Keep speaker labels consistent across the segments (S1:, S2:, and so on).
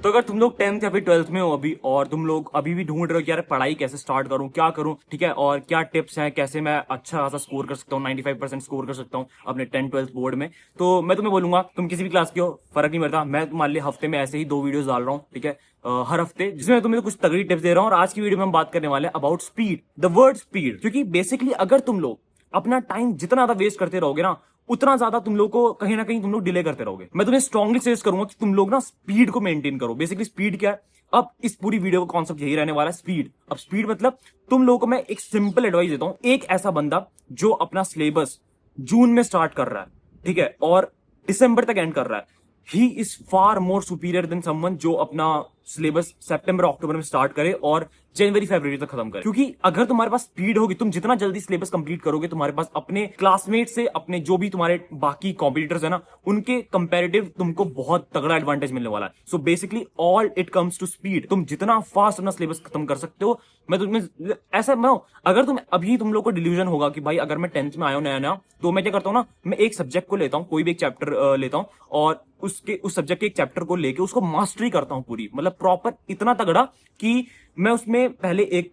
S1: तो अगर तुम लोग 10th या फिर 12th में हो अभी और तुम लोग अभी भी ढूंढ रहे हो कि यार पढ़ाई कैसे स्टार्ट करूं, क्या करूं, ठीक है, और क्या टिप्स हैं, कैसे मैं अच्छा खासा स्कोर कर सकता हूं, 95% स्कोर कर सकता हूं अपने 10th-12th बोर्ड में, तो मैं तुम्हें बोलूंगा तुम किसी भी क्लास के हो फर्क नहीं पड़ता। मैं मान लिया हफ्ते में ऐसे ही 2 वीडियोस डाल रहा हूँ, ठीक है, हर हफ्ते, जिसमें मैं तुम्हें कुछ तगड़ी टिप्स दे रहा हूँ। और आज की वीडियो में हम बात करने वाले हैं about speed, the word speed, क्योंकि बेसिकली अगर तुम लोग अपना टाइम जितना ज्यादा वेस्ट करते रहोगे ना, उतना ज्यादा तुम लोग को कहीं ना कहीं तुम लोग डिले करते रहोगे। मैं तुम्हें स्ट्रांगली सजेस्ट करूंगा कि तुम लोग ना स्पीड को मेंटेन करो। बेसिकली स्पीड क्या है, अब इस पूरी वीडियो का कॉन्सेप्ट यही रहने वाला है, स्पीड। अब स्पीड मतलब तुम लोगों को मैं एक सिंपल एडवाइस देता हूं। एक ऐसा बंदा जो अपना सिलेबस जून में स्टार्ट कर रहा है, ठीक है, और दिसंबर तक एंड कर रहा है, he is far more superior than someone जो अपना सिलेबस सितंबर अक्टूबर में स्टार्ट करे और जनवरी फरवरी तक खत्म करे। क्योंकि अगर तुम्हारे पास स्पीड होगी, तुम जितना जल्दी सिलेबस कंप्लीट करोगे, तुम्हारे पास अपने क्लासमेट से, अपने जो भी तुम्हारे बाकी कॉम्पिटिटर्स है ना, उनके कंपैरेटिव तुमको बहुत तगड़ा एडवांटेज मिलने वाला है। So basically all it comes to speed. तुम जितना फास्ट अपना सिलेबस खत्म कर सकते हो, मैं तुम्हें ऐसा मैं अगर तुम लोग को डिल्यूजन होगा कि भाई अगर मैं 10th में आया हूं नया नया, तो मैं क्या करता हूँ ना, मैं एक सब्जेक्ट को लेता हूँ, कोई भी एक चैप्टर लेता हूँ और उस सब्जेक्ट के एक चैप्टर को लेके उसको मास्टरी करता हूं पूरी, मतलब प्रॉपर इतना तगड़ा कि मैं उसमें पहले एक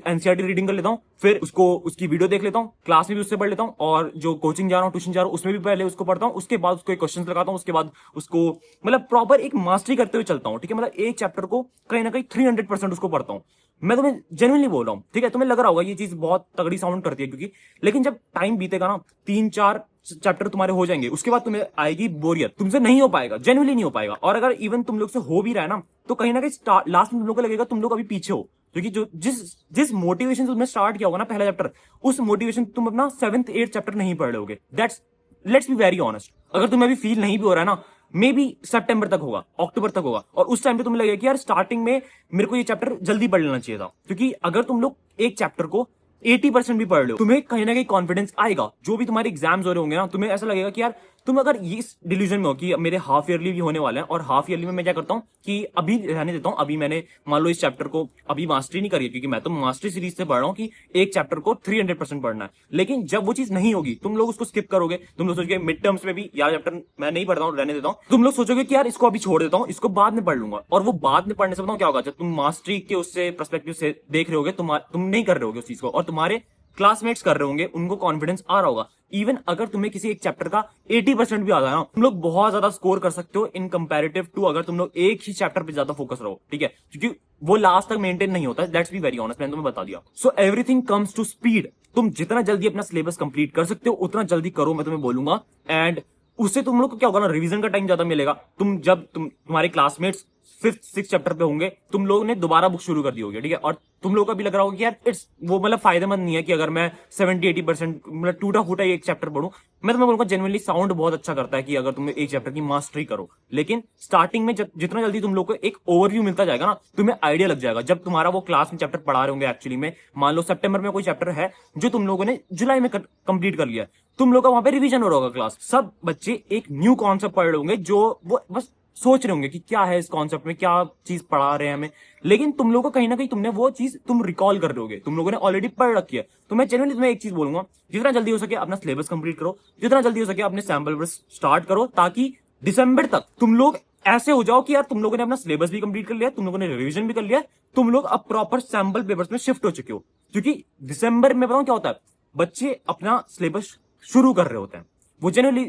S1: एनसीईआरटी रीडिंग कर लेता हूं, फिर उसको उसकी वीडियो देख लेता हूं, क्लास में भी उससे पढ़ लेता हूं, और जो कोचिंग जा रहा हूं, ट्यूशन जा रहा हूं, उसमें भी पहले उसको पढ़ता हूं, उसके बाद उसको एक क्वेश्चन लगाता हूं, उसके बाद उसको मतलब प्रॉपर एक मास्टरी करते हुए चलता हूं, ठीक है। मतलब एक चैप्टर को कहीं ना कहीं 300% उसको पढ़ता हूं। मैं तुम्हें जेन्युइनली बोल रहा हूं, ठीक है। तुम्हें लग रहा होगा ये चीज बहुत तगड़ी साउंड करती है, क्योंकि लेकिन जब टाइम बीतेगा ना, 3-4 चैप्टर तुम्हारे हो जाएंगे, उसके बाद तुम्हें आएगी बोरियत, तुमसे नहीं हो पाएगा, जेन्युइनली नहीं हो पाएगा। और अगर इवन तुम लोग से हो भी रहा है ना, तो कहीं ना कहीं लास्ट में तुम लोग को लगेगा तुम लोग अभी पीछे हो, क्योंकि जो जिस जिस मोटिवेशन से तुमने स्टार्ट किया होगा ना पहला चैप्टर, उस मोटिवेशन तुम अपना 7th-8th चैप्टर नहीं पढ़ रहे होगे। That's let's be very honest. अगर तुम्हें अभी फील नहीं भी हो रहा है ना, मे बी सितंबर तक होगा, अक्टूबर तक होगा, और उस टाइम पे तुम्हें लगेगा कि यार स्टार्टिंग में मेरे को ये चैप्टर जल्दी पढ़ लेना चाहिए था। क्योंकि अगर तुम लोग एक चैप्टर को 80% भी पढ़ लो, तुम्हें कहीं ना कहीं कॉन्फिडेंस आएगा। जो भी तुम्हारे एग्जाम्स हो रहे होंगे ना, तुम्हें ऐसा लगेगा कि यार तुम अगर इस डिलीजन में हो कि मेरे हाफ ईयरली भी होने वाले हैं, और हाफ ईयरली में मैं क्या करता हूँ कि अभी रहने देता हूँ, अभी मैंने मान लो इस चैप्टर को अभी मास्टरी नहीं करी है, क्योंकि मैं तो मास्टरी सीरीज से पढ़ रहा हूँ कि एक चैप्टर को 300% पढ़ना है। लेकिन जब वो चीज नहीं होगी, तुम लोग उसको स्किप करोगे, तुम लोग सोचोगे मिड टर्म्स में भी यार चैप्टर मैं नहीं पढ़ता हूँ, रहने देता हूँ, तुम लोग सोचोगे कि यार इसको अभी छोड़ देता हूँ, इसको बाद में पढ़ लूंगा। और वो बाद में पढ़ने से बताऊँ क्या होगा, जब तुम मास्टरी के उससे पर्सपेक्टिव से देख रहे होगे, तुम नहीं कर रहे होगे उस चीज को, और तुम्हारे क्लासमेट्स कर रहे होंगे, उनको कॉन्फिडेंस आ रहा होगा। इवन अगर तुम्हें किसी एक चैप्टर का 80% भी आ जाए ना, तुम लोग बहुत ज्यादा स्कोर कर सकते हो इन कंपैरेटिव टू अगर तुम लोग एक ही चैप्टर पे ज्यादा फोकस रहो, ठीक है, क्योंकि वो लास्ट तक मेंटेन नहीं होता है। लेट्स बी वेरी ऑनेस्ट, मैंने तुम्हें बता दिया। So everything comes to speed. तुम जितना जल्दी अपना सिलेबस कंप्लीट कर सकते हो उतना जल्दी करो, मैं तुम्हें बोलूंगा। एंड उससे तुम लोग को क्या होगा ना, रिवीजन का टाइम ज्यादा मिलेगा। जब तुम्हारे क्लासमेट्स 5th-6th चैप्टर पे होंगे, तुम लोगों ने दोबारा बुक शुरू कर दी होगी, ठीक है, और तुम लोगों का भी लग रहा होगा कि यार इट्स वो मतलब फायदेमंद नहीं है कि अगर मैं 70-80% मतलब टूटा फूटा एक चैप्टर पढ़ूं। मैं तुम्हें बोलूंगा जेनुइनली साउंड बहुत अच्छा करता है कि अगर तुम एक चैप्टर की मास्टरी करो, लेकिन स्टार्टिंग में जितना जल्दी तुम लोग को एक ओवरव्यू मिलता जाएगा ना, तुम्हें आइडिया लग जाएगा। जब तुम्हारा वो क्लास में चैप्टर पढ़ा रहे होंगे, एक्चुअली में मान लो सितंबर में कोई चैप्टर है जो तुम लोगों ने जुलाई में कंप्लीट कर लिया, तुम लोग का वहां पे रिवीजन हो रहा होगा क्लास, सब बच्चे एक न्यू कॉन्सेप्ट पढ़ रहे होंगे, जो वो बस सोच रहे होंगे कि क्या है इस कॉन्सेप्ट में, क्या चीज पढ़ा रहे हैं हमें। लेकिन तुम लोगों को कहीं ना कहीं तुमने वो चीज तुम रिकॉल कर रहे होगे, तुम लोगों ने ऑलरेडी पढ़ रखी है। तो मैं जेन्युइनली तुम्हें एक चीज बोलूंगा, जितना जल्दी हो सके अपना सिलेबस कंप्लीट करो, जितना जल्दी हो सके अपने सैम्पल वर्स स्टार्ट करो, ताकि दिसंबर तक तुम लोग ऐसे हो जाओ कि यार तुम लोगों ने अपना सिलेबस भी कंप्लीट कर लिया, तुम लोगों ने रिवीजन भी कर लिया, तुम लोग अब प्रॉपर सैम्पल पेपर्स में शिफ्ट हो चुके हो। क्योंकि दिसंबर में बताऊं क्या होता है, बच्चे अपना सिलेबस शुरू कर रहे होते हैं, वो जेन्युइनली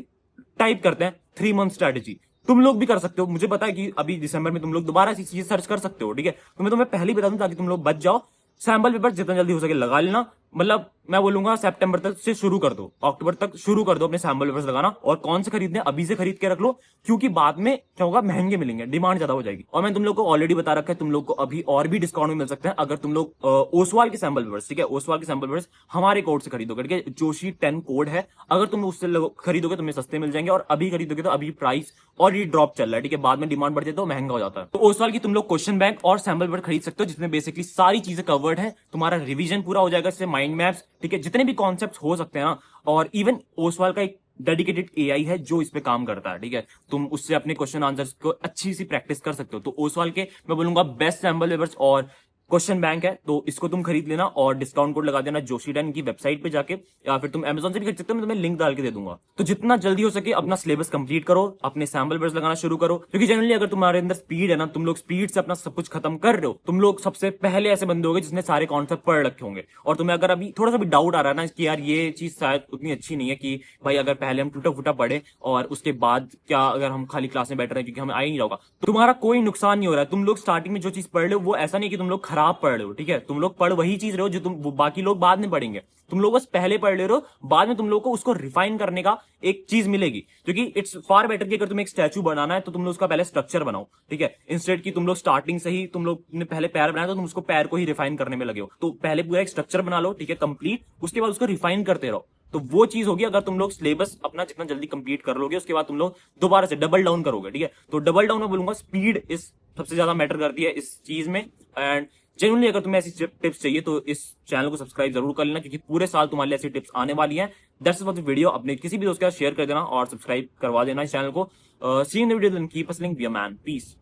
S1: टाइप करते हैं 3 मंथ स्ट्रेटेजी। तुम लोग भी कर सकते हो, मुझे पता है कि अभी दिसंबर में तुम लोग दोबारा ऐसी चीज सर्च कर सकते हो, ठीक है। तो मैं तुम्हें पहले ही बता दूं ताकि तुम लोग बच जाओ। सैम्पल पेपर जितना जल्दी हो सके लगा लेना, मतलब मैं बोलूंगा सितंबर तक से शुरू कर दो, अक्टूबर तक शुरू कर दो अपने सैम्पल पेपर्स लगाना। और कौन से खरीदने अभी से खरीद के रख लो, क्योंकि बाद में क्या होगा, महंगे मिलेंगे, डिमांड ज्यादा हो जाएगी। और मैं तुम लोग को ऑलरेडी बता रखा है, तुम लोग को अभी और भी डिस्काउंट में मिल सकते हैं अगर तुम लोग ओसवाल के सैम्पल पेपर्स, ठीक है, ओसवाल के सैम्पल पेपर्स हमारे कोड से खरीदोगे, ठीक है, जोशी 10 कोड है। अगर तुम उससे खरीदोगे तुम्हें सस्ते मिल जाएंगे, और अभी खरीदोगे तो अभी प्राइस और ये ड्रॉप चल रहा है, ठीक है, बाद में डिमांड बढ़ जाए तो महंगा हो जाता है। तो ओसवाल की तुम लोग क्वेश्चन बैंक और सैम्पल पेपर खरीद सकते हो, जिसमें बेसिकली सारी चीजें कवर्ड है, तुम्हारा रिवीजन पूरा हो जाएगा, इससे माइंड मैप्स, ठीक है, जितने भी कॉन्सेप्ट हो सकते हैं ना। और इवन ओसवाल का एक डेडिकेटेड एआई है जो इस पे काम करता है, ठीक है, तुम उससे अपने क्वेश्चन आंसर्स को अच्छी सी प्रैक्टिस कर सकते हो। तो ओसवाल के मैं बोलूंगा बेस्ट सैम्पल पेपर्स और क्वेश्चन बैंक है, तो इसको तुम खरीद लेना और डिस्काउंट कोड लगा देना जोशी10 की वेबसाइट पे जाके, या फिर तुम अमेजोन से भी खरीद सकते हो, मैं तुम्हें लिंक डाल के दे दूंगा। तो जितना जल्दी हो सके अपना सिलेबस कंप्लीट करो, अपने सैम्पल पेपर्स लगाना शुरू करो, क्योंकि जनरली अगर तुम्हारे अंदर स्पीड है ना, तुम लोग स्पीड से अपना सब कुछ खत्म कर रहे हो, तुम लोग सबसे पहले ऐसे बंदे होंगे जिसने सारे कॉन्सेप्ट पढ़ रखे होंगे। और तुम्हें अगर अभी थोड़ा सा भी डाउट आ रहा है ना कि यार ये चीज शायद उतनी अच्छी नहीं है, कि भाई अगर पहले हम टूटा फूटा पढ़े और उसके बाद क्या अगर हम खाली क्लास में बैठ रहे हैं क्योंकि हमें आ ही नहीं रहा होगा, तो तुम्हारा कोई नुकसान नहीं हो रहा है। तुम लोग स्टार्टिंग में जो चीज पढ़ रहे हो वो ऐसा नहीं कि तुम लोग खराब पढ़ रहे हो, ठीक है, तुम लोग पढ़ वही चीज रहे हो जो बाकी लोग बाद में पढ़ेंगे। तुम लोग बस पहले पढ़ ले रहे हो, बाद में तुम लोग को उसको रिफाइन करने का एक चीज मिलेगी, क्योंकि इट्स फार बेटर कि अगर तुम्हें एक स्टैचू बनाना है तो तुम लोग उसका पहले स्ट्रक्चर बनाओ, ठीक है, इंस्टेड की तुम लोग स्टार्टिंग से ही तुम लोग ने पहले पैर बनाया तो तुम उसको पैर को ही रिफाइन करने में लगे हो। तो पहले पूरा एक स्ट्रक्चर बना लो, ठीक है, कंप्लीट, उसके बाद उसको रिफाइन करते रहो। तो वो चीज होगी अगर तुम लोग सिलेबस अपना जितना जल्दी कंप्लीट कर लोगे, उसके बाद तुम लोग दोबारा से डबल डाउन करोगे, ठीक है। तो डबल डाउन में बोलूंगा स्पीड इस सबसे ज्यादा मैटर करती है इस चीज में। एंड जेन्युइनली अगर तुम्हें ऐसी टिप्स चाहिए तो इस चैनल को सब्सक्राइब जरूर कर लेना, क्योंकि पूरे साल तुम्हारे लिए ऐसी टिप्स आने वाली हैं। That's for the video. अपने किसी भी दोस्त के साथ शेयर कर देना और सब्सक्राइब करवा देना इस चैनल को। See in the video, keep us link, be a man, piece.